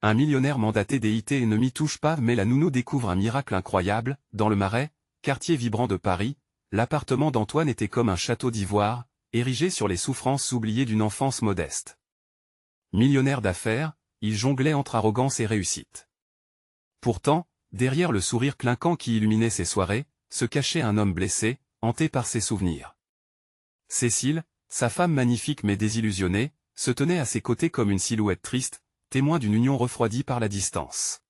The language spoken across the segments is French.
Un millionnaire mandaté déité et ne m'y touche pas, mais la nounou découvre un miracle incroyable. Dans le Marais, quartier vibrant de Paris, l'appartement d'Antoine était comme un château d'ivoire, érigé sur les souffrances oubliées d'une enfance modeste. Millionnaire d'affaires, il jonglait entre arrogance et réussite. Pourtant, derrière le sourire clinquant qui illuminait ses soirées, se cachait un homme blessé, hanté par ses souvenirs. Cécile, sa femme magnifique mais désillusionnée, se tenait à ses côtés comme une silhouette triste, témoin d'une union refroidie par la distance.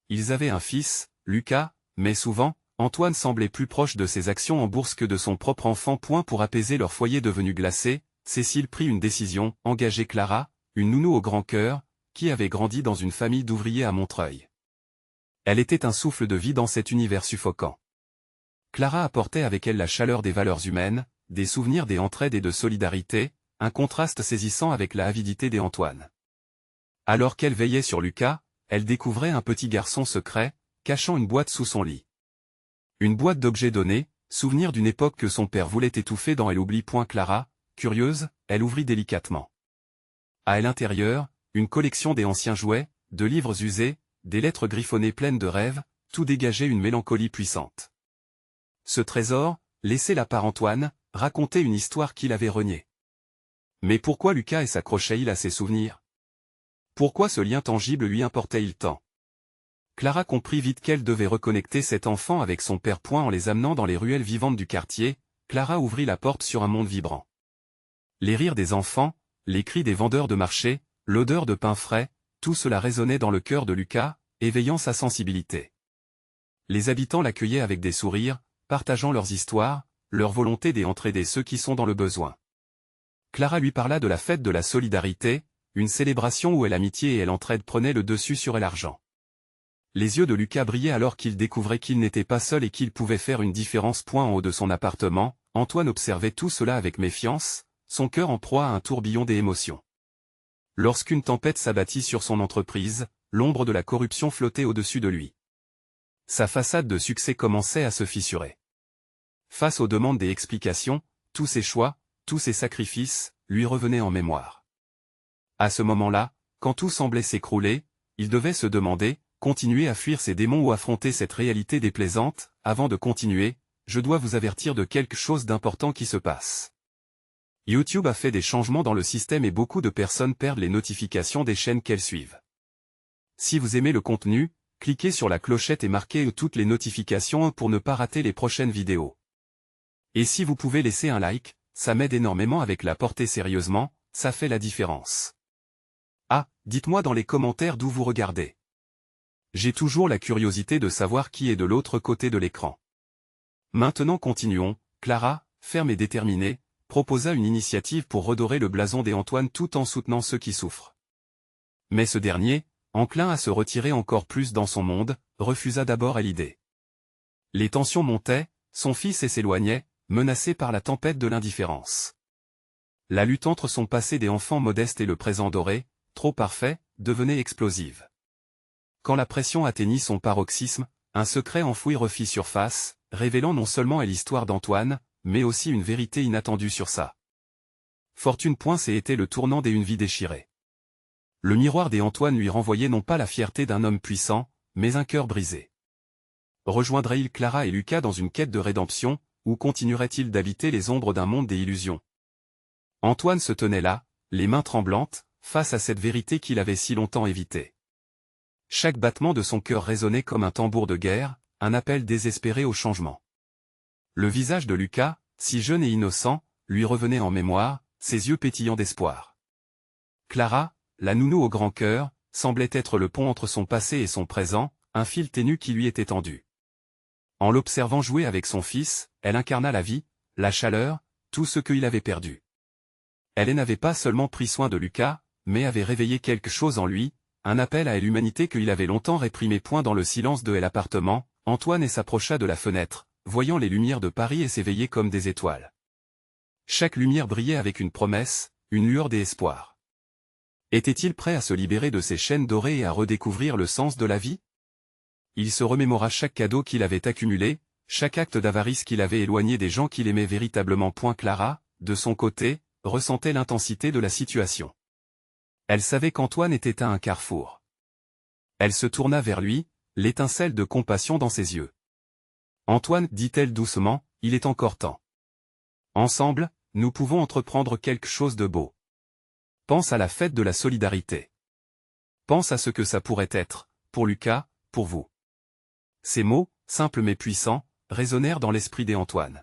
Ils avaient un fils, Lucas, mais souvent, Antoine semblait plus proche de ses actions en bourse que de son propre enfant. Pour apaiser leur foyer devenu glacé, Cécile prit une décision, engager Clara, une nounou au grand cœur, qui avait grandi dans une famille d'ouvriers à Montreuil. Elle était un souffle de vie dans cet univers suffocant. Clara apportait avec elle la chaleur des valeurs humaines, des souvenirs d'entraide et de solidarité, un contraste saisissant avec la avidité d'Antoine. Alors qu'elle veillait sur Lucas, elle découvrait un petit garçon secret, cachant une boîte sous son lit. Une boîte d'objets donnés, souvenir d'une époque que son père voulait étouffer dans Elle oublie. Clara, curieuse, elle ouvrit délicatement. À l'intérieur, une collection des anciens jouets, de livres usés, des lettres griffonnées pleines de rêves, tout dégageait une mélancolie puissante. Ce trésor, laissé là par Antoine, racontait une histoire qu'il avait reniée. Mais pourquoi Lucas s'accrochait-il à ses souvenirs? Pourquoi ce lien tangible lui importait-il tant? Clara comprit vite qu'elle devait reconnecter cet enfant avec son père. En les amenant dans les ruelles vivantes du quartier, Clara ouvrit la porte sur un monde vibrant. Les rires des enfants, les cris des vendeurs de marché, l'odeur de pain frais, tout cela résonnait dans le cœur de Lucas, éveillant sa sensibilité. Les habitants l'accueillaient avec des sourires, partageant leurs histoires, leur volonté d'entraider ceux qui sont dans le besoin. Clara lui parla de la fête de la solidarité, une célébration où l'amitié et l'entraide prenaient le dessus sur l'argent. Les yeux de Lucas brillaient alors qu'il découvrait qu'il n'était pas seul et qu'il pouvait faire une différence. En haut de son appartement, Antoine observait tout cela avec méfiance, son cœur en proie à un tourbillon d'émotions. Lorsqu'une tempête s'abattit sur son entreprise, l'ombre de la corruption flottait au-dessus de lui. Sa façade de succès commençait à se fissurer. Face aux demandes des explications, tous ses choix, tous ses sacrifices, lui revenaient en mémoire. À ce moment-là, quand tout semblait s'écrouler, il devait se demander, continuer à fuir ses démons ou affronter cette réalité déplaisante. Avant de continuer, je dois vous avertir de quelque chose d'important qui se passe. YouTube a fait des changements dans le système et beaucoup de personnes perdent les notifications des chaînes qu'elles suivent. Si vous aimez le contenu, cliquez sur la clochette et marquez toutes les notifications pour ne pas rater les prochaines vidéos. Et si vous pouvez laisser un like, ça m'aide énormément avec la portée. Sérieusement, ça fait la différence. Ah, dites-moi dans les commentaires d'où vous regardez. J'ai toujours la curiosité de savoir qui est de l'autre côté de l'écran. Maintenant continuons. Clara, ferme et déterminée, proposa une initiative pour redorer le blason d'Antoine tout en soutenant ceux qui souffrent. Mais ce dernier, enclin à se retirer encore plus dans son monde, refusa d'abord l'idée. Les tensions montaient, son fils s'éloignait, menacé par la tempête de l'indifférence. La lutte entre son passé d'enfant modeste et le présent doré, trop parfait, devenait explosive. Quand la pression atteignit son paroxysme, un secret enfoui refit surface, révélant non seulement l'histoire d'Antoine, mais aussi une vérité inattendue sur sa fortune. C'était le tournant d'une vie déchirée. Le miroir d'Antoine lui renvoyait non pas la fierté d'un homme puissant, mais un cœur brisé. Rejoindrait-il Clara et Lucas dans une quête de rédemption, ou continuerait-il d'habiter les ombres d'un monde des illusions? Antoine se tenait là, les mains tremblantes, face à cette vérité qu'il avait si longtemps évitée. Chaque battement de son cœur résonnait comme un tambour de guerre, un appel désespéré au changement. Le visage de Lucas, si jeune et innocent, lui revenait en mémoire, ses yeux pétillants d'espoir. Clara, la nounou au grand cœur, semblait être le pont entre son passé et son présent, un fil ténu qui lui était tendu. En l'observant jouer avec son fils, elle incarna la vie, la chaleur, tout ce qu'il avait perdu. Elle n'avait pas seulement pris soin de Lucas, mais avait réveillé quelque chose en lui, un appel à l'humanité qu'il avait longtemps réprimé. Dans le silence de l'appartement, Antoine s'approcha de la fenêtre, voyant les lumières de Paris et s'éveiller comme des étoiles. Chaque lumière brillait avec une promesse, une lueur d'espoir. Était-il prêt à se libérer de ces chaînes dorées et à redécouvrir le sens de la vie? Il se remémora chaque cadeau qu'il avait accumulé, chaque acte d'avarice qu'il avait éloigné des gens qu'il aimait véritablement. Clara, de son côté, ressentait l'intensité de la situation. Elle savait qu'Antoine était à un carrefour. Elle se tourna vers lui, l'étincelle de compassion dans ses yeux. Antoine, dit-elle doucement, il est encore temps. Ensemble, nous pouvons entreprendre quelque chose de beau. Pense à la fête de la solidarité. Pense à ce que ça pourrait être, pour Lucas, pour vous. Ces mots, simples mais puissants, résonnèrent dans l'esprit d'Antoine.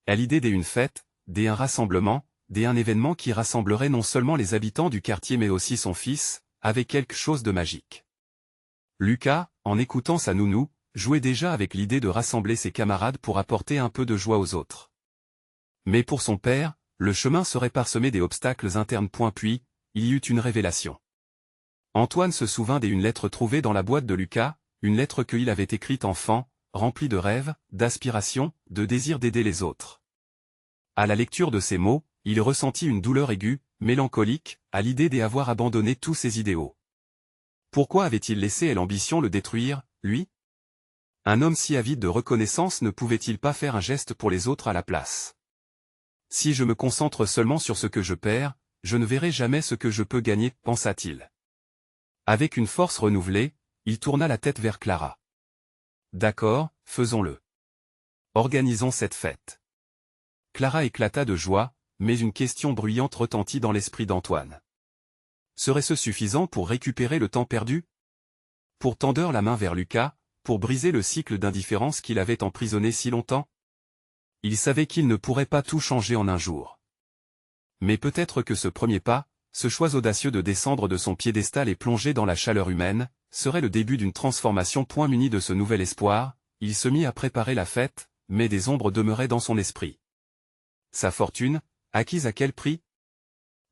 À l'idée d'une fête, d'un rassemblement, d'un événement qui rassemblerait non seulement les habitants du quartier mais aussi son fils, avait quelque chose de magique. Lucas, en écoutant sa nounou, jouait déjà avec l'idée de rassembler ses camarades pour apporter un peu de joie aux autres. Mais pour son père, le chemin serait parsemé des obstacles internes. Puis, il y eut une révélation. Antoine se souvint d'une lettre trouvée dans la boîte de Lucas, une lettre qu'il avait écrite enfant, remplie de rêves, d'aspirations, de désir d'aider les autres. À la lecture de ces mots, il ressentit une douleur aiguë, mélancolique, à l'idée d'avoir abandonné tous ses idéaux. Pourquoi avait-il laissé l'ambition le détruire, lui? Un homme si avide de reconnaissance ne pouvait-il pas faire un geste pour les autres à la place? Si je me concentre seulement sur ce que je perds, je ne verrai jamais ce que je peux gagner, pensa-t-il. Avec une force renouvelée, il tourna la tête vers Clara. D'accord, faisons-le. Organisons cette fête. Clara éclata de joie, mais une question bruyante retentit dans l'esprit d'Antoine. Serait-ce suffisant pour récupérer le temps perdu? Pour tendre la main vers Lucas, pour briser le cycle d'indifférence qu'il avait emprisonné si longtemps? Il savait qu'il ne pourrait pas tout changer en un jour. Mais peut-être que ce premier pas, ce choix audacieux de descendre de son piédestal et plonger dans la chaleur humaine, serait le début d'une transformation. Muni de ce nouvel espoir, il se mit à préparer la fête, mais des ombres demeuraient dans son esprit. Sa fortune, acquise à quel prix?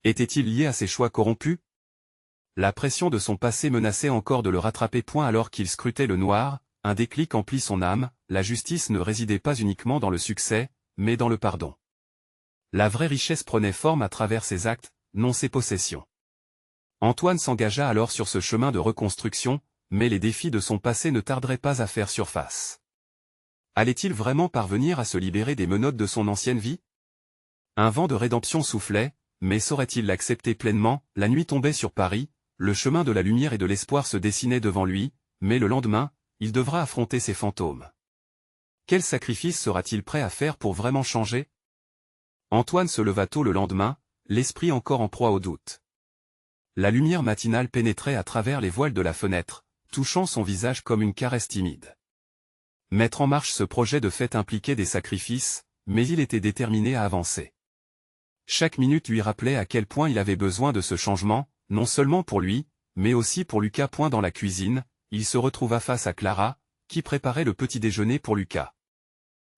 Était-il lié à ses choix corrompus? La pression de son passé menaçait encore de le rattraper. Alors qu'il scrutait le noir, un déclic emplit son âme, la justice ne résidait pas uniquement dans le succès, mais dans le pardon. La vraie richesse prenait forme à travers ses actes, non ses possessions. Antoine s'engagea alors sur ce chemin de reconstruction, mais les défis de son passé ne tarderaient pas à faire surface. Allait-il vraiment parvenir à se libérer des menottes de son ancienne vie? Un vent de rédemption soufflait, mais saurait-il l'accepter pleinement? La nuit tombait sur Paris, le chemin de la lumière et de l'espoir se dessinait devant lui, mais le lendemain, il devra affronter ses fantômes. Quel sacrifice sera-t-il prêt à faire pour vraiment changer? Antoine se leva tôt le lendemain, l'esprit encore en proie au doute. La lumière matinale pénétrait à travers les voiles de la fenêtre, touchant son visage comme une caresse timide. Mettre en marche ce projet de fête impliquait des sacrifices, mais il était déterminé à avancer. Chaque minute lui rappelait à quel point il avait besoin de ce changement, non seulement pour lui, mais aussi pour Lucas. Dans la cuisine, il se retrouva face à Clara, qui préparait le petit déjeuner pour Lucas.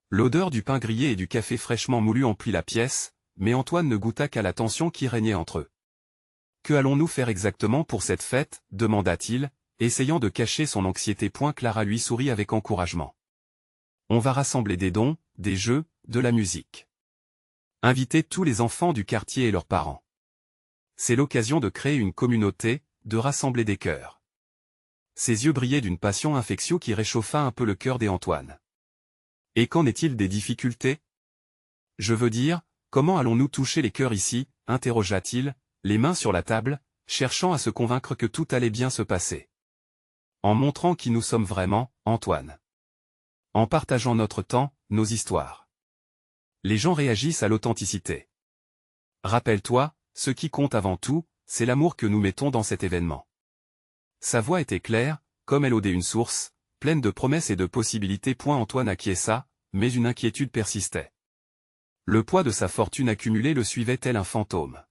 L'odeur du pain grillé et du café fraîchement moulu emplit la pièce, mais Antoine ne goûta qu'à la tension qui régnait entre eux. « Que allons-nous faire exactement pour cette fête ?» demanda-t-il, essayant de cacher son anxiété. Clara lui sourit avec encouragement. « On va rassembler des dons, des jeux, de la musique. Inviter tous les enfants du quartier et leurs parents. C'est l'occasion de créer une communauté, de rassembler des cœurs. » Ses yeux brillaient d'une passion infectieuse qui réchauffa un peu le cœur d'Antoine. « Et qu'en est-il des difficultés? Je veux dire, comment allons-nous toucher les cœurs ici ?» interrogea-t-il, les mains sur la table, cherchant à se convaincre que tout allait bien se passer. En montrant qui nous sommes vraiment, Antoine. En partageant notre temps, nos histoires. Les gens réagissent à l'authenticité. Rappelle-toi, ce qui compte avant tout, c'est l'amour que nous mettons dans cet événement. Sa voix était claire, comme élaudait une source, pleine de promesses et de possibilités. Antoine acquiesça, mais une inquiétude persistait. Le poids de sa fortune accumulée le suivait tel un fantôme.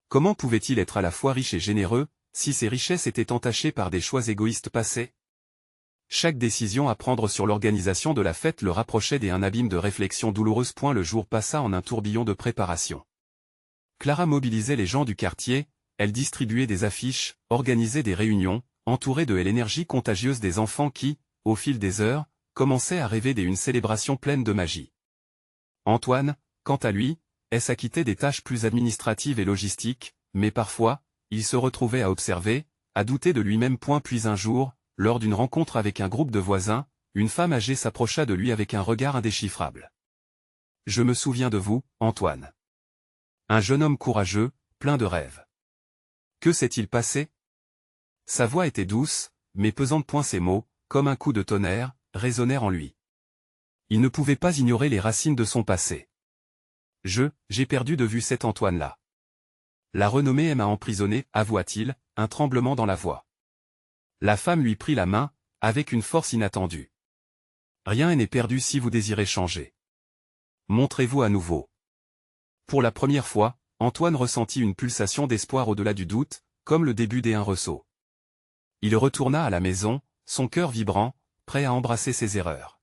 Comment pouvait-il être à la fois riche et généreux, si ses richesses étaient entachées par des choix égoïstes passés? Chaque décision à prendre sur l'organisation de la fête le rapprochait d'un abîme de réflexion douloureuse. Le jour passa en un tourbillon de préparation. Clara mobilisait les gens du quartier, elle distribuait des affiches, organisait des réunions, entourée de l'énergie contagieuse des enfants qui, au fil des heures, commençaient à rêver d'une célébration pleine de magie. Antoine, quant à lui, s'acquittait des tâches plus administratives et logistiques, mais parfois, il se retrouvait à observer, à douter de lui-même. Puis un jour, lors d'une rencontre avec un groupe de voisins, une femme âgée s'approcha de lui avec un regard indéchiffrable. « Je me souviens de vous, Antoine. Un jeune homme courageux, plein de rêves. Que s'est-il passé? Sa voix était douce, mais pesante. Ses mots, comme un coup de tonnerre, résonnèrent en lui. Il ne pouvait pas ignorer les racines de son passé. J'ai perdu de vue cet Antoine-là. La renommée m'a emprisonné, avoua-t-il, un tremblement dans la voix. La femme lui prit la main, avec une force inattendue. Rien n'est perdu si vous désirez changer. Montrez-vous à nouveau. Pour la première fois, Antoine ressentit une pulsation d'espoir au-delà du doute, comme le début d'un ressaut. Il retourna à la maison, son cœur vibrant, prêt à embrasser ses erreurs.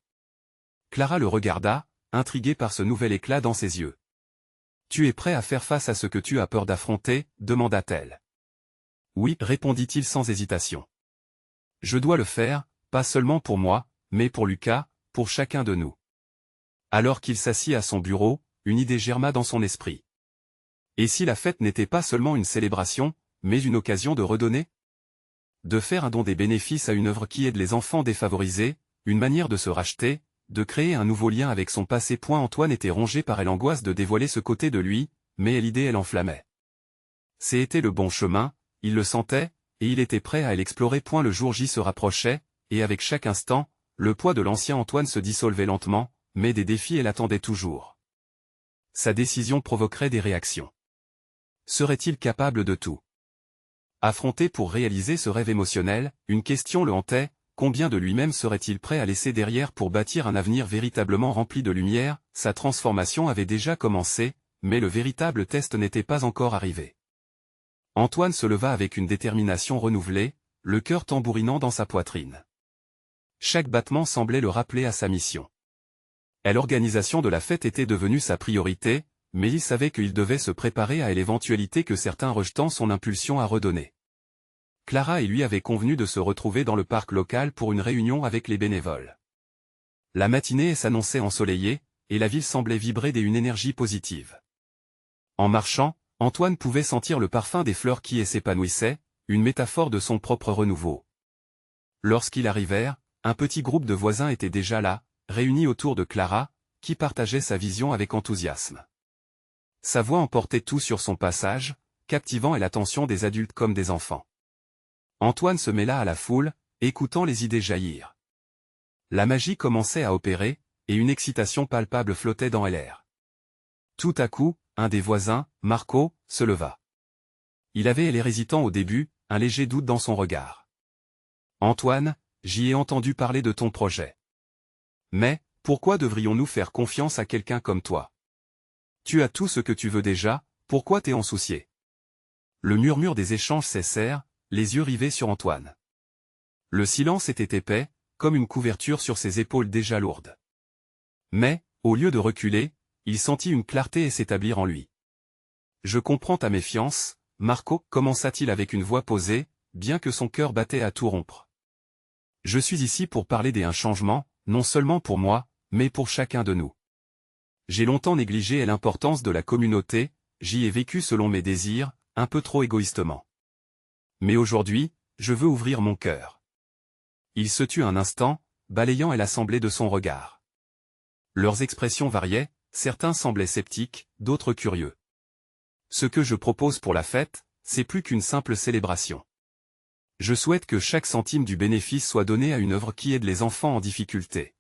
Clara le regarda, intriguée par ce nouvel éclat dans ses yeux. « Tu es prêt à faire face à ce que tu as peur d'affronter » demanda-t-elle. « Oui » répondit-il sans hésitation. « Je dois le faire, pas seulement pour moi, mais pour Lucas, pour chacun de nous. » Alors qu'il s'assit à son bureau, une idée germa dans son esprit. Et si la fête n'était pas seulement une célébration, mais une occasion de redonner? De faire un don des bénéfices à une œuvre qui aide les enfants défavorisés, une manière de se racheter, de créer un nouveau lien avec son passé. Antoine était rongé par l'angoisse de dévoiler ce côté de lui, mais l'idée l'enflammait. C'était le bon chemin, il le sentait, et il était prêt à l'explorer. Le jour J se rapprochait, et avec chaque instant, le poids de l'ancien Antoine se dissolvait lentement, mais des défis l'attendaient toujours. Sa décision provoquerait des réactions. Serait-il capable de tout affronter pour réaliser ce rêve émotionnel? Une question le hantait, combien de lui-même serait-il prêt à laisser derrière pour bâtir un avenir véritablement rempli de lumière? Sa transformation avait déjà commencé, mais le véritable test n'était pas encore arrivé. Antoine se leva avec une détermination renouvelée, le cœur tambourinant dans sa poitrine. Chaque battement semblait le rappeler à sa mission. L'organisation de la fête était devenue sa priorité, mais il savait qu'il devait se préparer à l'éventualité que certains rejetant son impulsion à redonner. Clara et lui avaient convenu de se retrouver dans le parc local pour une réunion avec les bénévoles. La matinée s'annonçait ensoleillée, et la ville semblait vibrer d'une énergie positive. En marchant, Antoine pouvait sentir le parfum des fleurs qui s'épanouissaient, une métaphore de son propre renouveau. Lorsqu'ils arrivèrent, un petit groupe de voisins était déjà là, réunis autour de Clara, qui partageait sa vision avec enthousiasme. Sa voix emportait tout sur son passage, captivant l'attention des adultes comme des enfants. Antoine se mêla à la foule, écoutant les idées jaillir. La magie commençait à opérer, et une excitation palpable flottait dans l'air. Tout à coup, un des voisins, Marco, se leva. Il avait l'air hésitant au début, un léger doute dans son regard. « Antoine, j'y ai entendu parler de ton projet. Mais, pourquoi devrions-nous faire confiance à quelqu'un comme toi? Tu as tout ce que tu veux déjà, pourquoi t'en soucier ?» Le murmure des échanges cessèrent, les yeux rivés sur Antoine. Le silence était épais, comme une couverture sur ses épaules déjà lourdes. Mais, au lieu de reculer, il sentit une clarté s'établir en lui. « Je comprends ta méfiance, Marco, » commença-t-il avec une voix posée, bien que son cœur battait à tout rompre. « Je suis ici pour parler d'un changement, non seulement pour moi, mais pour chacun de nous. J'ai longtemps négligé l'importance de la communauté, j'y ai vécu selon mes désirs, un peu trop égoïstement. Mais aujourd'hui, je veux ouvrir mon cœur. » Il se tut un instant, balayant l'assemblée de son regard. Leurs expressions variaient, certains semblaient sceptiques, d'autres curieux. « Ce que je propose pour la fête, c'est plus qu'une simple célébration. Je souhaite que chaque centime du bénéfice soit donné à une œuvre qui aide les enfants en difficulté.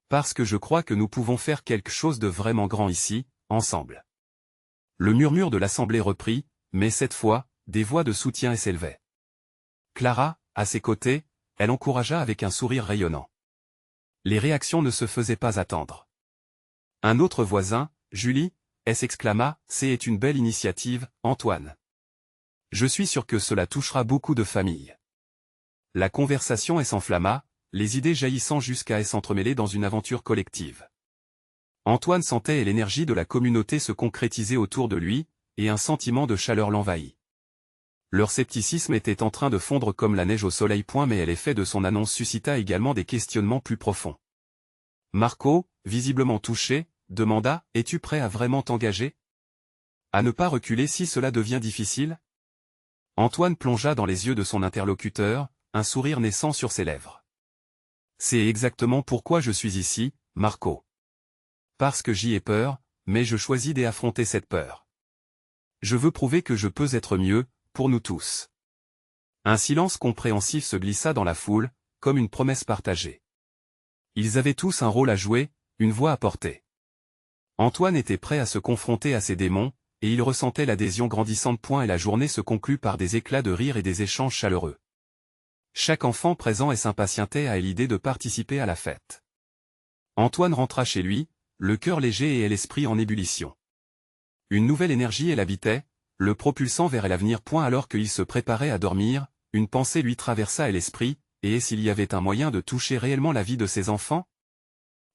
Parce que je crois que nous pouvons faire quelque chose de vraiment grand ici, ensemble. » Le murmure de l'assemblée reprit, mais cette fois, des voix de soutien s'élevaient. Clara, à ses côtés, elle encouragea avec un sourire rayonnant. Les réactions ne se faisaient pas attendre. Un autre voisin, Julie, s'exclama, « C'est une belle initiative, Antoine. Je suis sûr que cela touchera beaucoup de familles. » La conversation s'enflamma, les idées jaillissant jusqu'à s'entremêler dans une aventure collective. Antoine sentait l'énergie de la communauté se concrétiser autour de lui, et un sentiment de chaleur l'envahit. Leur scepticisme était en train de fondre comme la neige au soleil. Mais l'effet de son annonce suscita également des questionnements plus profonds. Marco, visiblement touché, demanda, « Es-tu prêt à vraiment t'engager? À ne pas reculer si cela devient difficile ?» Antoine plongea dans les yeux de son interlocuteur, un sourire naissant sur ses lèvres. « C'est exactement pourquoi je suis ici, Marco. Parce que j'y ai peur, mais je choisis d'affronter cette peur. Je veux prouver que je peux être mieux, pour nous tous. Un silence compréhensif se glissa dans la foule, comme une promesse partagée. Ils avaient tous un rôle à jouer, une voix à porter. Antoine était prêt à se confronter à ses démons, et il ressentait l'adhésion grandissante. Et la journée se conclut par des éclats de rire et des échanges chaleureux. Chaque enfant présent s'impatientait à l'idée de participer à la fête. Antoine rentra chez lui, le cœur léger et l'esprit en ébullition. Une nouvelle énergie l'habitait, le propulsant vers l'avenir. Alors qu'il se préparait à dormir, une pensée lui traversa l'esprit, et s'il y avait un moyen de toucher réellement la vie de ses enfants?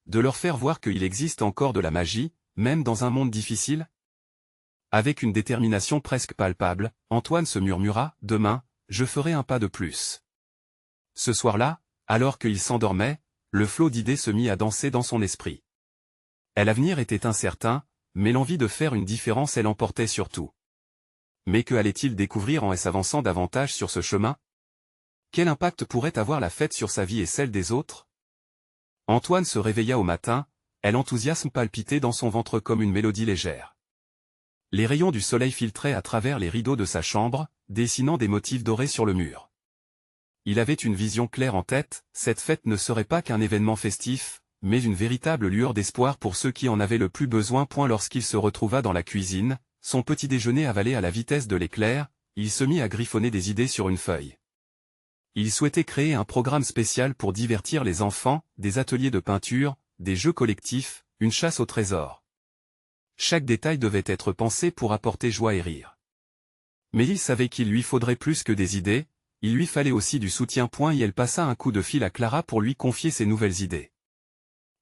De leur faire voir qu'il existe encore de la magie, même dans un monde difficile? Avec une détermination presque palpable, Antoine se murmura, « Demain, je ferai un pas de plus. » Ce soir-là, alors qu'il s'endormait, le flot d'idées se mit à danser dans son esprit. L'avenir était incertain, mais l'envie de faire une différence l'emportait surtout. Mais que allait-il découvrir en s'avançant davantage sur ce chemin? Quel impact pourrait avoir la fête sur sa vie et celle des autres? Antoine se réveilla au matin, l'enthousiasme palpitait dans son ventre comme une mélodie légère. Les rayons du soleil filtraient à travers les rideaux de sa chambre, dessinant des motifs dorés sur le mur. Il avait une vision claire en tête, cette fête ne serait pas qu'un événement festif, mais une véritable lueur d'espoir pour ceux qui en avaient le plus besoin. Lorsqu'il se retrouva dans la cuisine, son petit déjeuner avalé à la vitesse de l'éclair, il se mit à griffonner des idées sur une feuille. Il souhaitait créer un programme spécial pour divertir les enfants, des ateliers de peinture, des jeux collectifs, une chasse au trésor. Chaque détail devait être pensé pour apporter joie et rire. Mais il savait qu'il lui faudrait plus que des idées, il lui fallait aussi du soutien. Et elle passa un coup de fil à Clara pour lui confier ses nouvelles idées.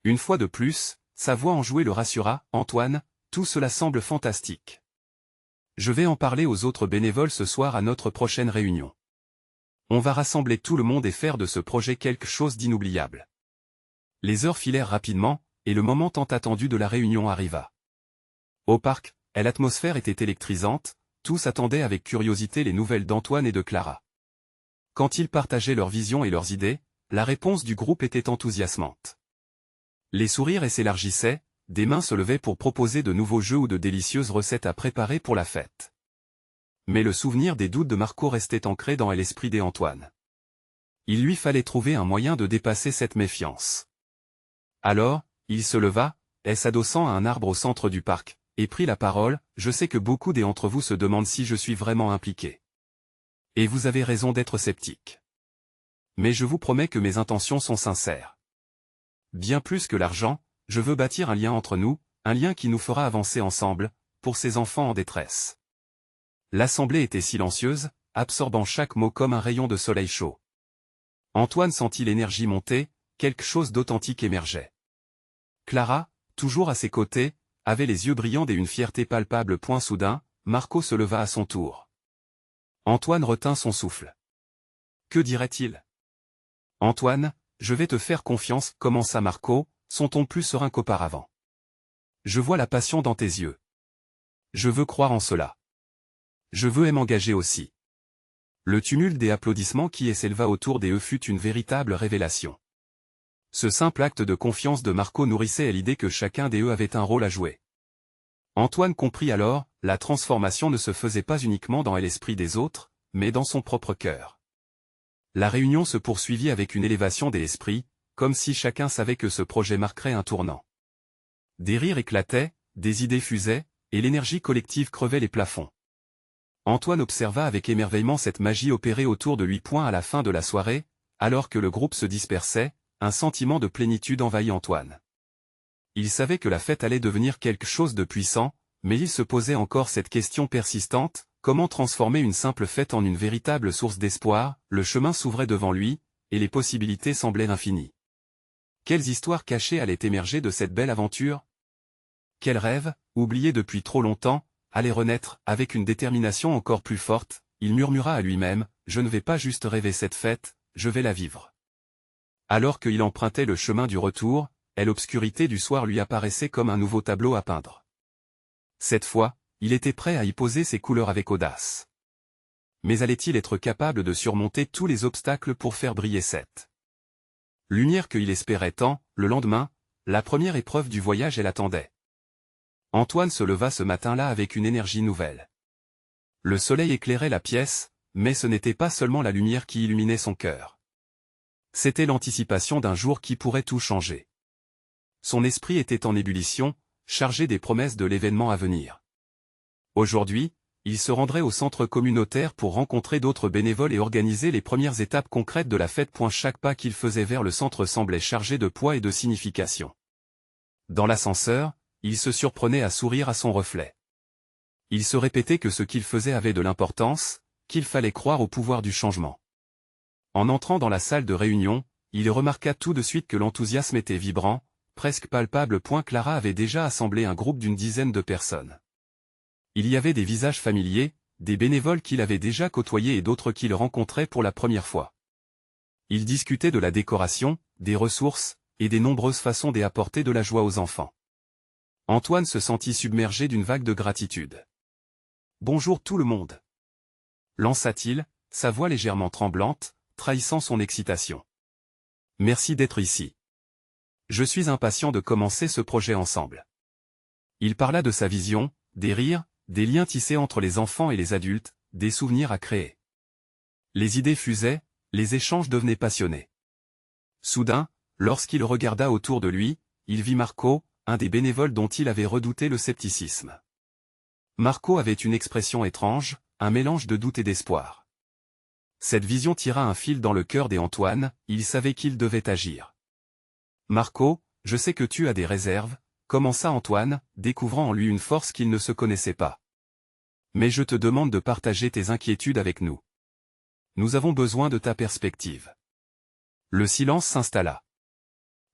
Une fois de plus, sa voix enjouée le rassura, « Antoine, tout cela semble fantastique. Je vais en parler aux autres bénévoles ce soir à notre prochaine réunion. On va rassembler tout le monde et faire de ce projet quelque chose d'inoubliable. » Les heures filèrent rapidement, et le moment tant attendu de la réunion arriva. Au parc, l'atmosphère était électrisante, tous attendaient avec curiosité les nouvelles d'Antoine et de Clara. Quand ils partageaient leurs visions et leurs idées, la réponse du groupe était enthousiasmante. Les sourires s'élargissaient, des mains se levaient pour proposer de nouveaux jeux ou de délicieuses recettes à préparer pour la fête. Mais le souvenir des doutes de Marco restait ancré dans l'esprit d'Antoine. Il lui fallait trouver un moyen de dépasser cette méfiance. Alors, il se leva, s'adossant à un arbre au centre du parc, et prit la parole, « Je sais que beaucoup d'entre vous se demandent si je suis vraiment impliqué. Et vous avez raison d'être sceptique. Mais je vous promets que mes intentions sont sincères. Bien plus que l'argent, je veux bâtir un lien entre nous, un lien qui nous fera avancer ensemble, pour ces enfants en détresse. » L'assemblée était silencieuse, absorbant chaque mot comme un rayon de soleil chaud. Antoine sentit l'énergie monter, quelque chose d'authentique émergeait. Clara, toujours à ses côtés, avait les yeux brillants et une fierté palpable. Soudain, Marco se leva à son tour. Antoine retint son souffle. Que dirait-il? « Antoine, je vais te faire confiance, » commença Marco, son ton plus serein qu'auparavant. « Je vois la passion dans tes yeux. Je veux croire en cela. Je veux m'engager aussi. » Le tumulte des applaudissements qui s'éleva autour d'eux fut une véritable révélation. Ce simple acte de confiance de Marco nourrissait l'idée que chacun d'eux avait un rôle à jouer. Antoine comprit alors, la transformation ne se faisait pas uniquement dans l'esprit des autres, mais dans son propre cœur. La réunion se poursuivit avec une élévation des esprits, comme si chacun savait que ce projet marquerait un tournant. Des rires éclataient, des idées fusaient, et l'énergie collective crevait les plafonds. Antoine observa avec émerveillement cette magie opérer autour de lui. À la fin de la soirée, alors que le groupe se dispersait, un sentiment de plénitude envahit Antoine. Il savait que la fête allait devenir quelque chose de puissant, mais il se posait encore cette question persistante, comment transformer une simple fête en une véritable source d'espoir? Le chemin s'ouvrait devant lui, et les possibilités semblaient infinies. Quelles histoires cachées allaient émerger de cette belle aventure? Quels rêves, oubliés depuis trop longtemps, allaient renaître, avec une détermination encore plus forte? Il murmura à lui-même, « Je ne vais pas juste rêver cette fête, je vais la vivre. » Alors qu'il empruntait le chemin du retour, l'obscurité du soir lui apparaissait comme un nouveau tableau à peindre. Cette fois, il était prêt à y poser ses couleurs avec audace. Mais allait-il être capable de surmonter tous les obstacles pour faire briller cette lumière qu'il espérait tant? Le lendemain, la première épreuve du voyage l'attendait. Antoine se leva ce matin-là avec une énergie nouvelle. Le soleil éclairait la pièce, mais ce n'était pas seulement la lumière qui illuminait son cœur. C'était l'anticipation d'un jour qui pourrait tout changer. Son esprit était en ébullition, chargé des promesses de l'événement à venir. Aujourd'hui, il se rendrait au centre communautaire pour rencontrer d'autres bénévoles et organiser les premières étapes concrètes de la fête. Chaque pas qu'il faisait vers le centre semblait chargé de poids et de signification. Dans l'ascenseur, il se surprenait à sourire à son reflet. Il se répétait que ce qu'il faisait avait de l'importance, qu'il fallait croire au pouvoir du changement. En entrant dans la salle de réunion, il remarqua tout de suite que l'enthousiasme était vibrant, presque palpable. Clara avait déjà assemblé un groupe d'une dizaine de personnes. Il y avait des visages familiers, des bénévoles qu'il avait déjà côtoyés et d'autres qu'il rencontrait pour la première fois. Ils discutaient de la décoration, des ressources, et des nombreuses façons d'apporter de la joie aux enfants. Antoine se sentit submergé d'une vague de gratitude. « Bonjour tout le monde !» lança-t-il, sa voix légèrement tremblante, trahissant son excitation. « Merci d'être ici. Je suis impatient de commencer ce projet ensemble. » Il parla de sa vision, des rires, des liens tissés entre les enfants et les adultes, des souvenirs à créer. Les idées fusaient, les échanges devenaient passionnés. Soudain, lorsqu'il regarda autour de lui, il vit Marco, un des bénévoles dont il avait redouté le scepticisme. Marco avait une expression étrange, un mélange de doute et d'espoir. Cette vision tira un fil dans le cœur d'Antoine, il savait qu'il devait agir. « Marco, je sais que tu as des réserves, » commença Antoine, découvrant en lui une force qu'il ne se connaissait pas. « Mais je te demande de partager tes inquiétudes avec nous. Nous avons besoin de ta perspective. » Le silence s'installa.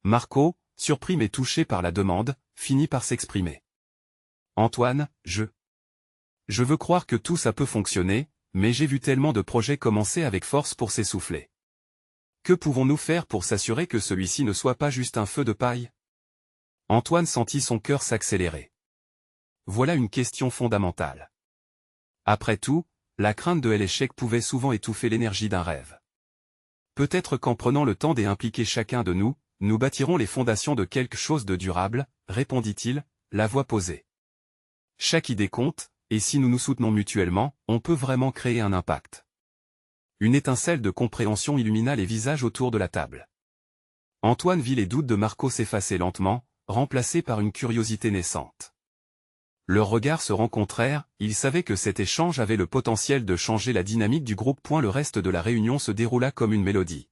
Marco, surpris mais touché par la demande, finit par s'exprimer. « Antoine, je veux croire que tout ça peut fonctionner, mais j'ai vu tellement de projets commencer avec force pour s'essouffler. Que pouvons-nous faire pour s'assurer que celui-ci ne soit pas juste un feu de paille ?» Antoine sentit son cœur s'accélérer. Voilà une question fondamentale. Après tout, la crainte de l'échec pouvait souvent étouffer l'énergie d'un rêve. Peut-être qu'en prenant le temps d'impliquer chacun de nous, nous bâtirons les fondations de quelque chose de durable, répondit-il, la voix posée. Chaque idée compte, et si nous nous soutenons mutuellement, on peut vraiment créer un impact. Une étincelle de compréhension illumina les visages autour de la table. Antoine vit les doutes de Marco s'effacer lentement, remplacés par une curiosité naissante. Leurs regards se rencontrèrent, ils savaient que cet échange avait le potentiel de changer la dynamique du groupe. Le reste de la réunion se déroula comme une mélodie.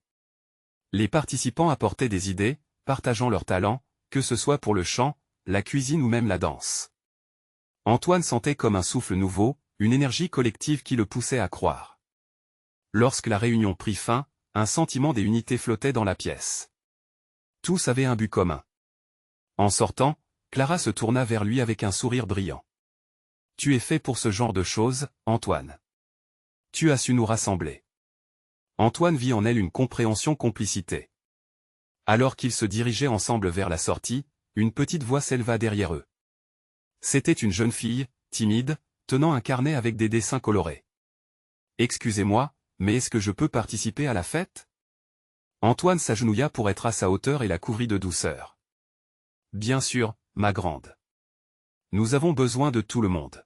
Les participants apportaient des idées, partageant leurs talents, que ce soit pour le chant, la cuisine ou même la danse. Antoine sentait comme un souffle nouveau, une énergie collective qui le poussait à croire. Lorsque la réunion prit fin, un sentiment d'unité flottait dans la pièce. Tous avaient un but commun. En sortant, Clara se tourna vers lui avec un sourire brillant. « Tu es fait pour ce genre de choses, Antoine. Tu as su nous rassembler. » Antoine vit en elle une compréhension complicité. Alors qu'ils se dirigeaient ensemble vers la sortie, une petite voix s'éleva derrière eux. C'était une jeune fille, timide, tenant un carnet avec des dessins colorés. « Excusez-moi, mais est-ce que je peux participer à la fête ?» Antoine s'agenouilla pour être à sa hauteur et la couvrit de douceur. « Bien sûr, ma grande. Nous avons besoin de tout le monde.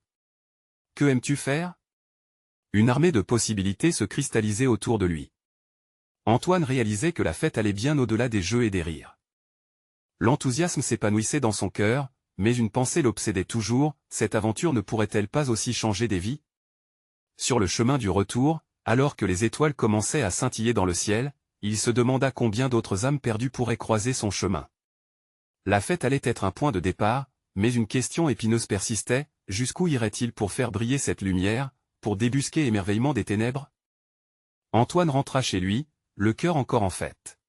Que aimes-tu faire ?» Une armée de possibilités se cristallisait autour de lui. Antoine réalisait que la fête allait bien au-delà des jeux et des rires. L'enthousiasme s'épanouissait dans son cœur, mais une pensée l'obsédait toujours, cette aventure ne pourrait-elle pas aussi changer des vies? Sur le chemin du retour, alors que les étoiles commençaient à scintiller dans le ciel, il se demanda combien d'autres âmes perdues pourraient croiser son chemin. La fête allait être un point de départ, mais une question épineuse persistait, jusqu'où irait-il pour faire briller cette lumière, pour débusquer émerveillement des ténèbres? Antoine rentra chez lui, le cœur encore en fête.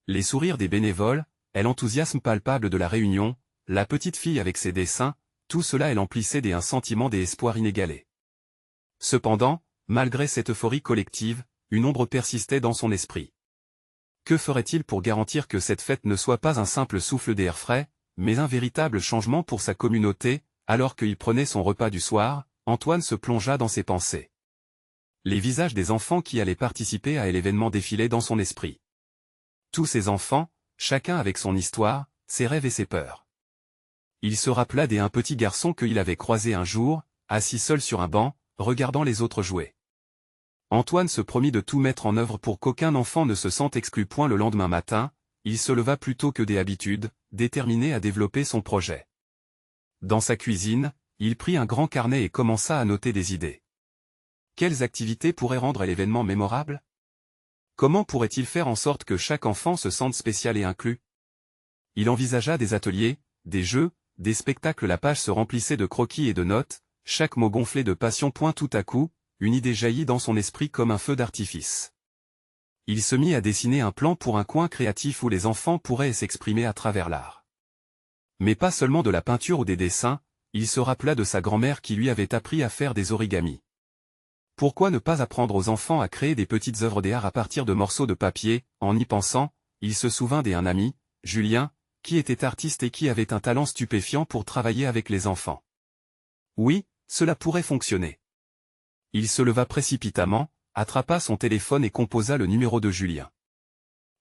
Les sourires des bénévoles, et l'enthousiasme palpable de la réunion, la petite fille avec ses dessins, tout cela l'emplissait d'un sentiment d'espoir inégalé. Cependant, malgré cette euphorie collective, une ombre persistait dans son esprit. Que ferait-il pour garantir que cette fête ne soit pas un simple souffle d'air frais, mais un véritable changement pour sa communauté? Alors qu'il prenait son repas du soir, Antoine se plongea dans ses pensées. Les visages des enfants qui allaient participer à l'événement défilaient dans son esprit. Tous ces enfants, chacun avec son histoire, ses rêves et ses peurs. Il se rappela d'un petit garçon qu'il avait croisé un jour, assis seul sur un banc, regardant les autres jouer. Antoine se promit de tout mettre en œuvre pour qu'aucun enfant ne se sente exclu. Le lendemain matin, il se leva plus tôt que d'habitude, déterminé à développer son projet. Dans sa cuisine, il prit un grand carnet et commença à noter des idées. Quelles activités pourraient rendre l'événement mémorable? Comment pourrait-il faire en sorte que chaque enfant se sente spécial et inclus? Il envisagea des ateliers, des jeux, des spectacles. La page se remplissait de croquis et de notes, chaque mot gonflé de passion. Tout à coup, une idée jaillit dans son esprit comme un feu d'artifice. Il se mit à dessiner un plan pour un coin créatif où les enfants pourraient s'exprimer à travers l'art. Mais pas seulement de la peinture ou des dessins, il se rappela de sa grand-mère qui lui avait appris à faire des origamis. Pourquoi ne pas apprendre aux enfants à créer des petites œuvres d'art à partir de morceaux de papier? En y pensant, il se souvint d'un ami, Julien, qui était artiste et qui avait un talent stupéfiant pour travailler avec les enfants. Oui, cela pourrait fonctionner. Il se leva précipitamment, attrapa son téléphone et composa le numéro de Julien.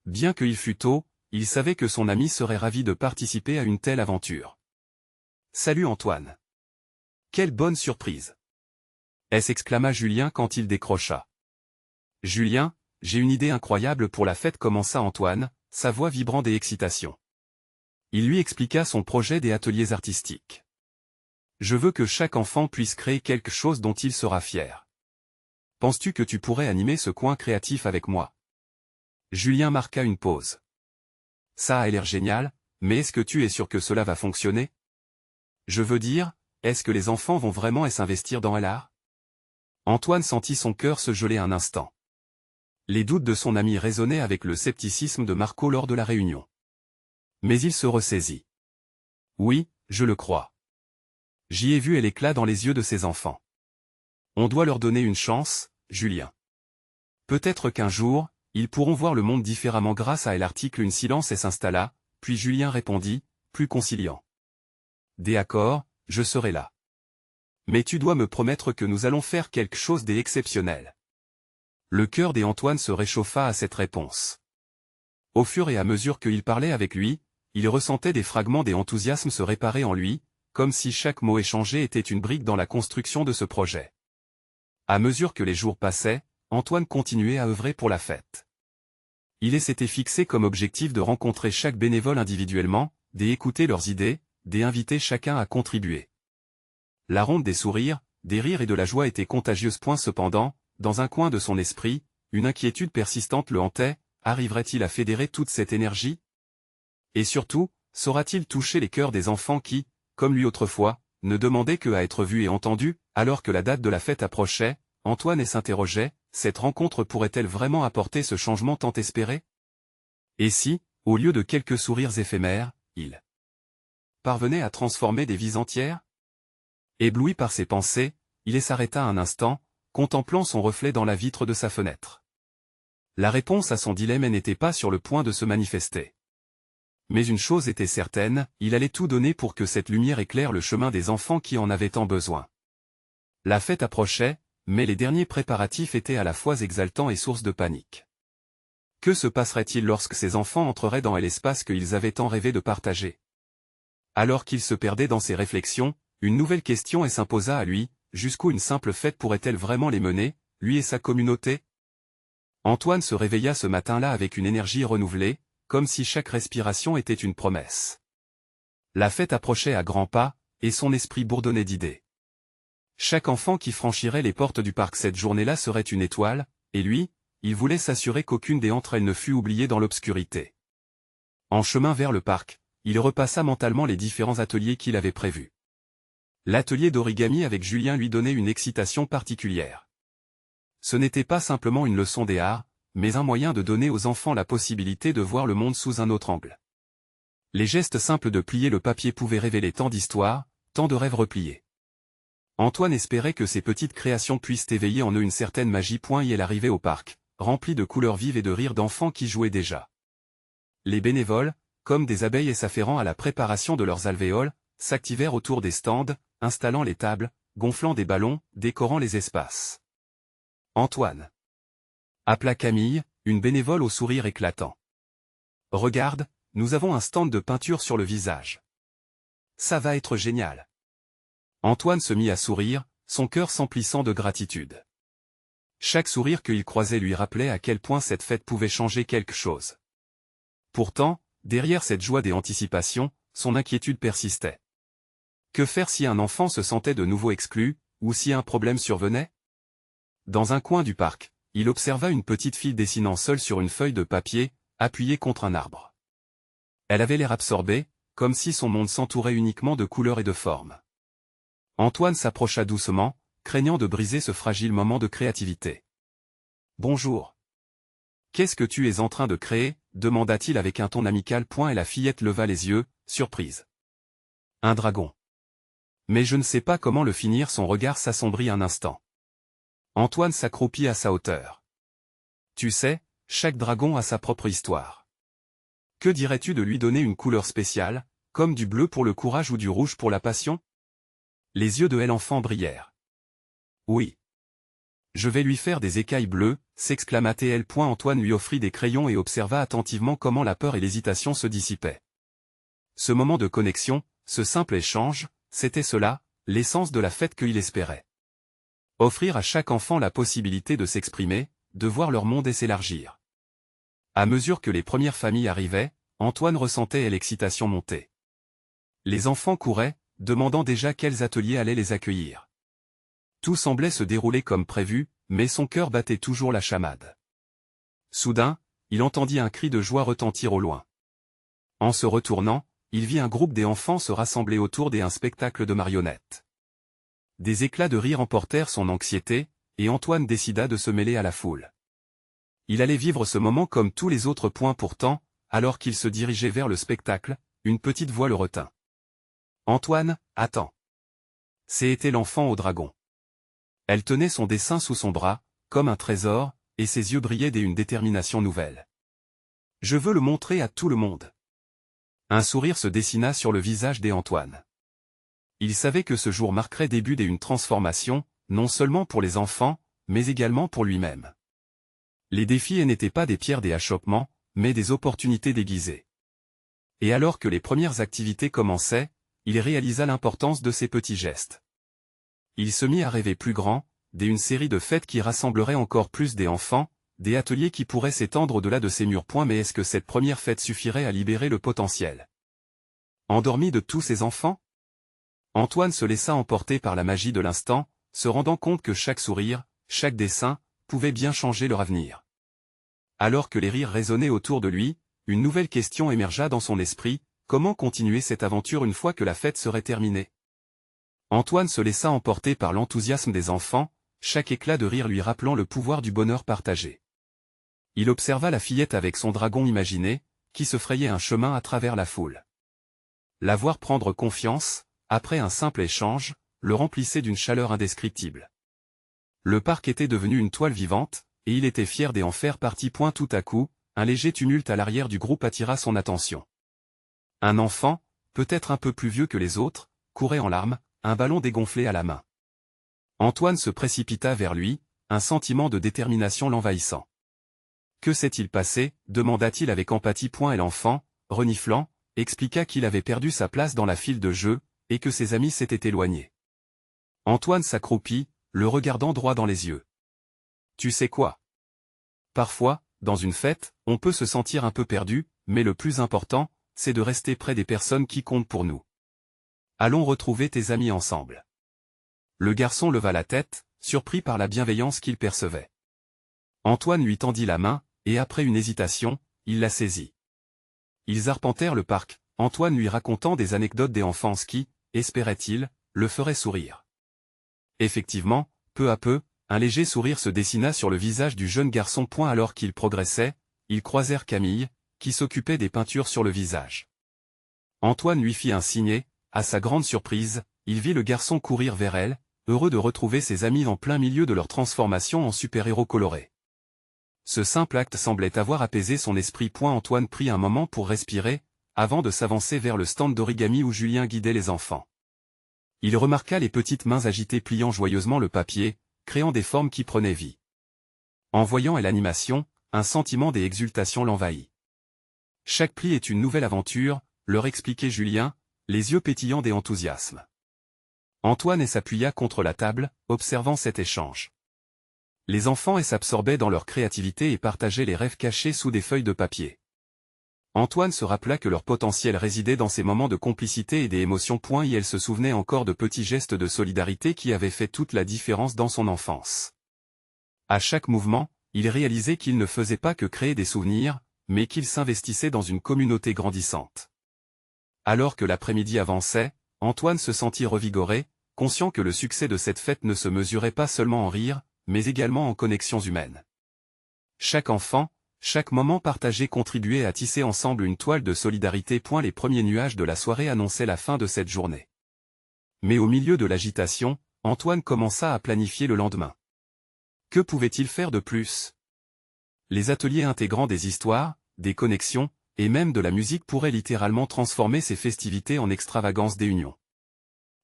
Bien qu'il fût tôt, il savait que son ami serait ravi de participer à une telle aventure. « Salut Antoine. Quelle bonne surprise !» s'exclama Julien quand il décrocha. « Julien, j'ai une idée incroyable pour la fête » commença Antoine, sa voix vibrant d'excitation. Il lui expliqua son projet des ateliers artistiques. « Je veux que chaque enfant puisse créer quelque chose dont il sera fier. Penses-tu que tu pourrais animer ce coin créatif avec moi ?» Julien marqua une pause. « Ça a l'air génial, mais est-ce que tu es sûr que cela va fonctionner? Je veux dire, est-ce que les enfants vont vraiment s'investir dans l'art ?» Antoine sentit son cœur se geler un instant. Les doutes de son ami résonnaient avec le scepticisme de Marco lors de la réunion. Mais il se ressaisit. « Oui, je le crois. J'y ai vu l'éclat dans les yeux de ses enfants. On doit leur donner une chance, Julien. Peut-être qu'un jour, ils pourront voir le monde différemment. » Grâce à l'article, une silence s'installa, puis Julien répondit, plus conciliant. « D'accord, je serai là. Mais tu dois me promettre que nous allons faire quelque chose d'exceptionnel. » Le cœur d'Antoine se réchauffa à cette réponse. Au fur et à mesure qu'il parlait avec lui, il ressentait des fragments d'enthousiasme se réparer en lui, comme si chaque mot échangé était une brique dans la construction de ce projet. À mesure que les jours passaient, Antoine continuait à œuvrer pour la fête. Il s'était fixé comme objectif de rencontrer chaque bénévole individuellement, d'écouter leurs idées, d'inviter chacun à contribuer. La ronde des sourires, des rires et de la joie était contagieuse. Cependant, dans un coin de son esprit, une inquiétude persistante le hantait. Arriverait-il à fédérer toute cette énergie? Et surtout, saura-t-il toucher les cœurs des enfants qui, comme lui autrefois, ne demandaient que à être vus et entendus? Alors que la date de la fête approchait, Antoine s'interrogeait, cette rencontre pourrait-elle vraiment apporter ce changement tant espéré? Et si, au lieu de quelques sourires éphémères, il parvenait à transformer des vies entières? Ébloui par ses pensées, il s'arrêta un instant, contemplant son reflet dans la vitre de sa fenêtre. La réponse à son dilemme n'était pas sur le point de se manifester. Mais une chose était certaine, il allait tout donner pour que cette lumière éclaire le chemin des enfants qui en avaient tant besoin. La fête approchait, mais les derniers préparatifs étaient à la fois exaltants et source de panique. Que se passerait-il lorsque ces enfants entreraient dans l'espace qu'ils avaient tant rêvé de partager? Alors qu'il se perdait dans ses réflexions, une nouvelle question s'imposa à lui, jusqu'où une simple fête pourrait-elle vraiment les mener, lui et sa communauté? Antoine se réveilla ce matin-là avec une énergie renouvelée, comme si chaque respiration était une promesse. La fête approchait à grands pas, et son esprit bourdonnait d'idées. Chaque enfant qui franchirait les portes du parc cette journée-là serait une étoile, et lui, il voulait s'assurer qu'aucune d'entre elles ne fût oubliée dans l'obscurité. En chemin vers le parc, il repassa mentalement les différents ateliers qu'il avait prévus. L'atelier d'origami avec Julien lui donnait une excitation particulière. Ce n'était pas simplement une leçon d'art, mais un moyen de donner aux enfants la possibilité de voir le monde sous un autre angle. Les gestes simples de plier le papier pouvaient révéler tant d'histoires, tant de rêves repliés. Antoine espérait que ces petites créations puissent éveiller en eux une certaine magie. Il arrivait au parc, rempli de couleurs vives et de rires d'enfants qui jouaient déjà. Les bénévoles, comme des abeilles s'afférant à la préparation de leurs alvéoles, s'activèrent autour des stands, installant les tables, gonflant des ballons, décorant les espaces. Antoine, appela Camille, une bénévole au sourire éclatant. Regarde, nous avons un stand de peinture sur le visage. Ça va être génial. Antoine se mit à sourire, son cœur s'emplissant de gratitude. Chaque sourire qu'il croisait lui rappelait à quel point cette fête pouvait changer quelque chose. Pourtant, derrière cette joie des anticipations, son inquiétude persistait. Que faire si un enfant se sentait de nouveau exclu, ou si un problème survenait? Dans un coin du parc, il observa une petite fille dessinant seule sur une feuille de papier, appuyée contre un arbre. Elle avait l'air absorbée, comme si son monde s'entourait uniquement de couleurs et de formes. Antoine s'approcha doucement, craignant de briser ce fragile moment de créativité. « Bonjour. Qu'est-ce que tu es en train de créer ?» demanda-t-il avec un ton amical. Et la fillette leva les yeux, surprise. « Un dragon. » Mais je ne sais pas comment le finir. Son regard s'assombrit un instant. Antoine s'accroupit à sa hauteur. « Tu sais, chaque dragon a sa propre histoire. Que dirais-tu de lui donner une couleur spéciale, comme du bleu pour le courage ou du rouge pour la passion ?» Les yeux de l'enfant brillèrent. « Oui. Je vais lui faire des écailles bleues, s'exclama-t-elle. Antoine lui offrit des crayons et observa attentivement comment la peur et l'hésitation se dissipaient. Ce moment de connexion, ce simple échange, c'était cela, l'essence de la fête qu'il espérait. Offrir à chaque enfant la possibilité de s'exprimer, de voir leur monde et s'élargir. À mesure que les premières familles arrivaient, Antoine ressentait l'excitation monter. Les enfants couraient, demandant déjà quels ateliers allaient les accueillir. Tout semblait se dérouler comme prévu, mais son cœur battait toujours la chamade. Soudain, il entendit un cri de joie retentir au loin. En se retournant, il vit un groupe d'enfants se rassembler autour d'un spectacle de marionnettes. Des éclats de rire emportèrent son anxiété, et Antoine décida de se mêler à la foule. Il allait vivre ce moment comme tous les autres. Pourtant, alors qu'il se dirigeait vers le spectacle, une petite voix le retint. « Antoine, attends. » C'était l'enfant au dragon. Elle tenait son dessin sous son bras, comme un trésor, et ses yeux brillaient d'une détermination nouvelle. « Je veux le montrer à tout le monde. » Un sourire se dessina sur le visage d'Antoine. Il savait que ce jour marquerait début d'une transformation, non seulement pour les enfants, mais également pour lui-même. Les défis n'étaient pas des pierres d'achoppement, mais des opportunités déguisées. Et alors que les premières activités commençaient, il réalisa l'importance de ces petits gestes. Il se mit à rêver plus grand, d'une série de fêtes qui rassembleraient encore plus d'enfants, des ateliers qui pourraient s'étendre au-delà de ces murs. Mais est-ce que cette première fête suffirait à libérer le potentiel endormi de tous ces enfants? Antoine se laissa emporter par la magie de l'instant, se rendant compte que chaque sourire, chaque dessin, pouvait bien changer leur avenir. Alors que les rires résonnaient autour de lui, une nouvelle question émergea dans son esprit: comment continuer cette aventure une fois que la fête serait terminée? Antoine se laissa emporter par l'enthousiasme des enfants, chaque éclat de rire lui rappelant le pouvoir du bonheur partagé. Il observa la fillette avec son dragon imaginé, qui se frayait un chemin à travers la foule. La voir prendre confiance, après un simple échange, le remplissait d'une chaleur indescriptible. Le parc était devenu une toile vivante, et il était fier d'en faire partie. Tout à coup, un léger tumulte à l'arrière du groupe attira son attention. Un enfant, peut-être un peu plus vieux que les autres, courait en larmes, un ballon dégonflé à la main. Antoine se précipita vers lui, un sentiment de détermination l'envahissant. « Que s'est-il passé ?» demanda-t-il avec empathie. Et l'enfant, reniflant, expliqua qu'il avait perdu sa place dans la file de jeu, et que ses amis s'étaient éloignés. Antoine s'accroupit, le regardant droit dans les yeux. « Tu sais quoi? Parfois, dans une fête, on peut se sentir un peu perdu, mais le plus important, c'est de rester près des personnes qui comptent pour nous. Allons retrouver tes amis ensemble. » Le garçon leva la tête, surpris par la bienveillance qu'il percevait. Antoine lui tendit la main, et après une hésitation, il la saisit. Ils arpentèrent le parc, Antoine lui racontant des anecdotes d'enfance qui, espérait-il, le feraient sourire. Effectivement, peu à peu, un léger sourire se dessina sur le visage du jeune garçon. Alors qu'ils progressaient, ils croisèrent Camille, qui s'occupait des peintures sur le visage. Antoine lui fit un signe. À sa grande surprise, il vit le garçon courir vers elle, heureux de retrouver ses amis en plein milieu de leur transformation en super-héros colorés. Ce simple acte semblait avoir apaisé son esprit. Antoine prit un moment pour respirer, avant de s'avancer vers le stand d'origami où Julien guidait les enfants. Il remarqua les petites mains agitées pliant joyeusement le papier, créant des formes qui prenaient vie. En voyant l'animation, un sentiment d'exultation l'envahit. Chaque pli est une nouvelle aventure, leur expliquait Julien, les yeux pétillants d'enthousiasme. Antoine s'appuya contre la table, observant cet échange. Les enfants s'absorbaient dans leur créativité et partageaient les rêves cachés sous des feuilles de papier. Antoine se rappela que leur potentiel résidait dans ces moments de complicité et des émotions. Et elle se souvenait encore de petits gestes de solidarité qui avaient fait toute la différence dans son enfance. À chaque mouvement, il réalisait qu'il ne faisait pas que créer des souvenirs, mais qu'il s'investissait dans une communauté grandissante. Alors que l'après-midi avançait, Antoine se sentit revigoré, conscient que le succès de cette fête ne se mesurait pas seulement en rire, mais également en connexions humaines. Chaque enfant, chaque moment partagé contribuait à tisser ensemble une toile de solidarité. Les premiers nuages de la soirée annonçaient la fin de cette journée. Mais au milieu de l'agitation, Antoine commença à planifier le lendemain. Que pouvait-il faire de plus? Les ateliers intégrant des histoires, des connexions, et même de la musique pourraient littéralement transformer ces festivités en extravagance des unions.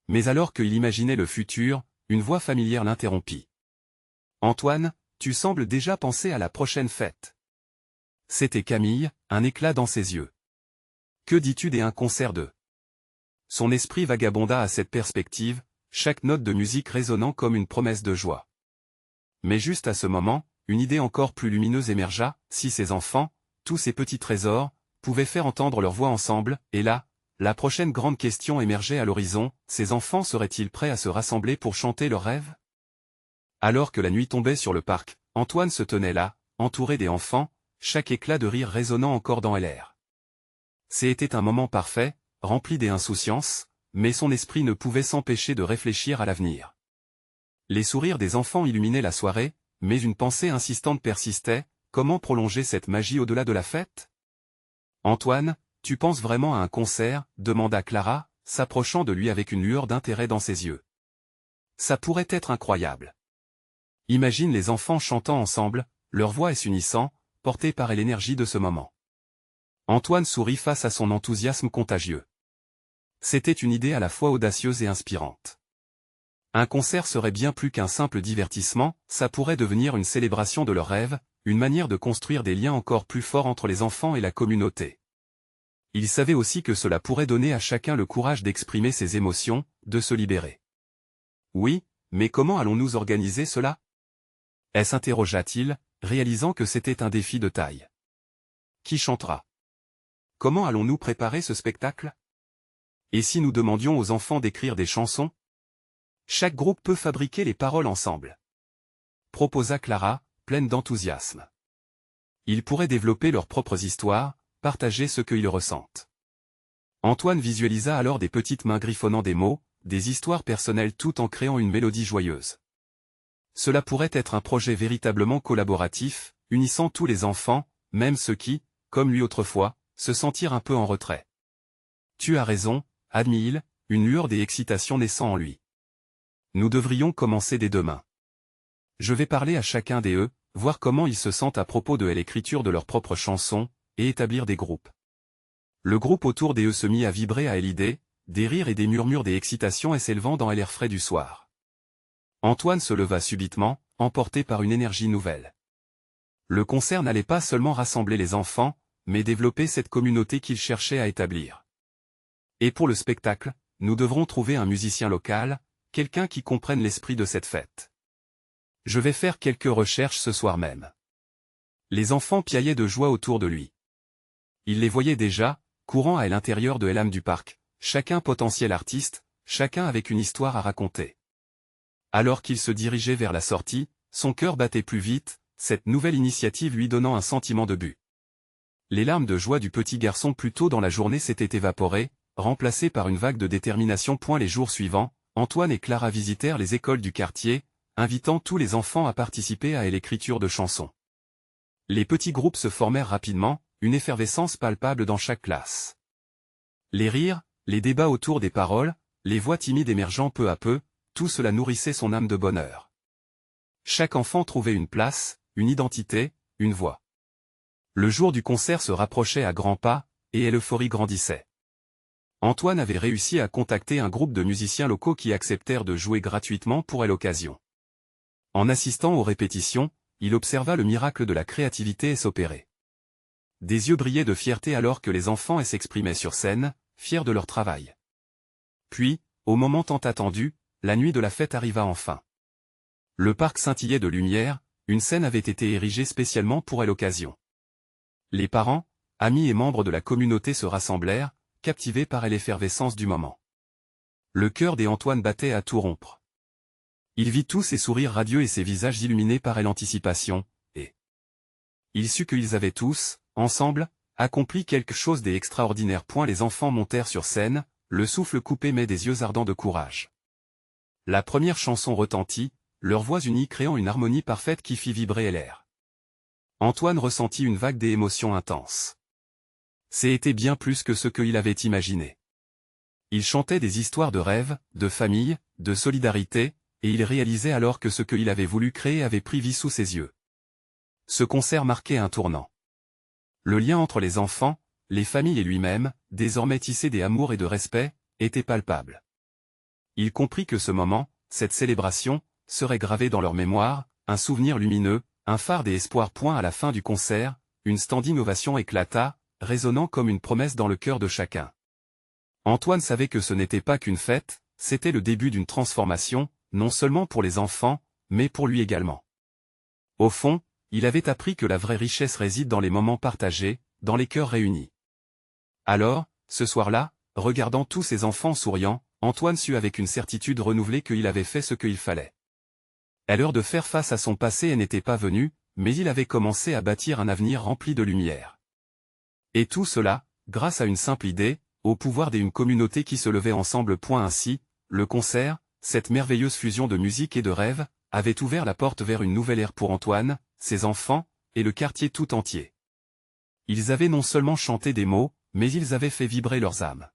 Mais alors qu'il imaginait le futur, une voix familière l'interrompit. « Antoine, tu sembles déjà penser à la prochaine fête. » C'était Camille, un éclat dans ses yeux. « Que dis-tu d'un concert de ?» Son esprit vagabonda à cette perspective, chaque note de musique résonnant comme une promesse de joie. Mais juste à ce moment, une idée encore plus lumineuse émergea, si ces enfants, tous ces petits trésors, pouvaient faire entendre leur voix ensemble, et là, la prochaine grande question émergeait à l'horizon, ces enfants seraient-ils prêts à se rassembler pour chanter leurs rêves? Alors que la nuit tombait sur le parc, Antoine se tenait là, entouré des enfants, chaque éclat de rire résonnant encore dans l'air. C'était un moment parfait, rempli d'insouciance, mais son esprit ne pouvait s'empêcher de réfléchir à l'avenir. Les sourires des enfants illuminaient la soirée, mais une pensée insistante persistait, comment prolonger cette magie au-delà de la fête? Antoine, tu penses vraiment à un concert? Demanda Clara, s'approchant de lui avec une lueur d'intérêt dans ses yeux. Ça pourrait être incroyable. Imagine les enfants chantant ensemble, leur voix s'unissant, portés par l'énergie de ce moment. Antoine sourit face à son enthousiasme contagieux. C'était une idée à la fois audacieuse et inspirante. Un concert serait bien plus qu'un simple divertissement, ça pourrait devenir une célébration de leurs rêves, une manière de construire des liens encore plus forts entre les enfants et la communauté. Il savait aussi que cela pourrait donner à chacun le courage d'exprimer ses émotions, de se libérer. Oui, mais comment allons-nous organiser cela? S'interrogea-t-il, réalisant que c'était un défi de taille. Qui chantera? Comment allons-nous préparer ce spectacle? Et si nous demandions aux enfants d'écrire des chansons? Chaque groupe peut fabriquer les paroles ensemble. Proposa Clara, pleine d'enthousiasme. Ils pourraient développer leurs propres histoires, partager ce qu'ils ressentent. Antoine visualisa alors des petites mains griffonnant des mots, des histoires personnelles tout en créant une mélodie joyeuse. Cela pourrait être un projet véritablement collaboratif, unissant tous les enfants, même ceux qui, comme lui autrefois, se sentirent un peu en retrait. Tu as raison, admit-il, une lueur d'excitation naissant en lui. Nous devrions commencer dès demain. Je vais parler à chacun d'eux, voir comment ils se sentent à propos de l'écriture de leurs propres chansons, et établir des groupes. Le groupe autour d'eux se mit à vibrer à l'idée, des rires et des murmures d'excitation s'élevant dans l'air frais du soir. Antoine se leva subitement, emporté par une énergie nouvelle. Le concert n'allait pas seulement rassembler les enfants, mais développer cette communauté qu'il cherchait à établir. Et pour le spectacle, nous devrons trouver un musicien local, quelqu'un qui comprenne l'esprit de cette fête. Je vais faire quelques recherches ce soir même. Les enfants piaillaient de joie autour de lui. Il les voyait déjà, courant à l'intérieur de l'âme du parc, chacun potentiel artiste, chacun avec une histoire à raconter. Alors qu'il se dirigeait vers la sortie, son cœur battait plus vite, cette nouvelle initiative lui donnant un sentiment de but. Les larmes de joie du petit garçon plus tôt dans la journée s'étaient évaporées, remplacées par une vague de détermination. Les jours suivants, Antoine et Clara visitèrent les écoles du quartier, invitant tous les enfants à participer à l'écriture de chansons. Les petits groupes se formèrent rapidement, une effervescence palpable dans chaque classe. Les rires, les débats autour des paroles, les voix timides émergeant peu à peu, tout cela nourrissait son âme de bonheur. Chaque enfant trouvait une place, une identité, une voix. Le jour du concert se rapprochait à grands pas, et l'euphorie grandissait. Antoine avait réussi à contacter un groupe de musiciens locaux qui acceptèrent de jouer gratuitement pour l'occasion. En assistant aux répétitions, il observa le miracle de la créativité s'opérer. Des yeux brillaient de fierté alors que les enfants s'exprimaient sur scène, fiers de leur travail. Puis, au moment tant attendu, la nuit de la fête arriva enfin. Le parc scintillait de lumière, une scène avait été érigée spécialement pour l'occasion. Les parents, amis et membres de la communauté se rassemblèrent, captivés par l'effervescence du moment. Le cœur d'Antoine battait à tout rompre. Il vit tous ces sourires radieux et ces visages illuminés par l'anticipation, et il sut qu'ils avaient tous, ensemble, accompli quelque chose d'extraordinaire. Les enfants montèrent sur scène, le souffle coupé mais des yeux ardents de courage. La première chanson retentit, leurs voix unies créant une harmonie parfaite qui fit vibrer l'air. Antoine ressentit une vague d'émotions intenses. C'était bien plus que ce qu'il avait imaginé. Il chantait des histoires de rêve, de famille, de solidarité, et il réalisait alors que ce qu'il avait voulu créer avait pris vie sous ses yeux. Ce concert marquait un tournant. Le lien entre les enfants, les familles et lui-même, désormais tissé d'amour et de respect, était palpable. Il comprit que ce moment, cette célébration, serait gravé dans leur mémoire, un souvenir lumineux, un phare d'espoir. À la fin du concert, une standing ovation éclata, résonnant comme une promesse dans le cœur de chacun. Antoine savait que ce n'était pas qu'une fête, c'était le début d'une transformation, non seulement pour les enfants, mais pour lui également. Au fond, il avait appris que la vraie richesse réside dans les moments partagés, dans les cœurs réunis. Alors, ce soir-là, regardant tous ces enfants souriants, Antoine sut avec une certitude renouvelée qu'il avait fait ce qu'il fallait. L'heure de faire face à son passé n'était pas venue, mais il avait commencé à bâtir un avenir rempli de lumière. Et tout cela, grâce à une simple idée, au pouvoir d'une communauté qui se levait ensemble. Ainsi, le concert, cette merveilleuse fusion de musique et de rêve, avait ouvert la porte vers une nouvelle ère pour Antoine, ses enfants, et le quartier tout entier. Ils avaient non seulement chanté des mots, mais ils avaient fait vibrer leurs âmes.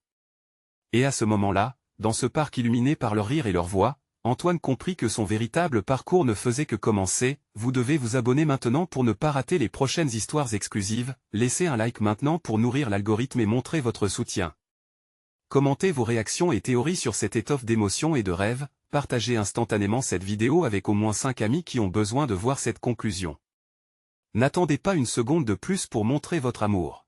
Et à ce moment-là, dans ce parc illuminé par leur rire et leur voix, Antoine comprit que son véritable parcours ne faisait que commencer. Vous devez vous abonner maintenant pour ne pas rater les prochaines histoires exclusives, laissez un like maintenant pour nourrir l'algorithme et montrer votre soutien. Commentez vos réactions et théories sur cette étoffe d'émotions et de rêves, partagez instantanément cette vidéo avec au moins 5 amis qui ont besoin de voir cette conclusion. N'attendez pas une seconde de plus pour montrer votre amour.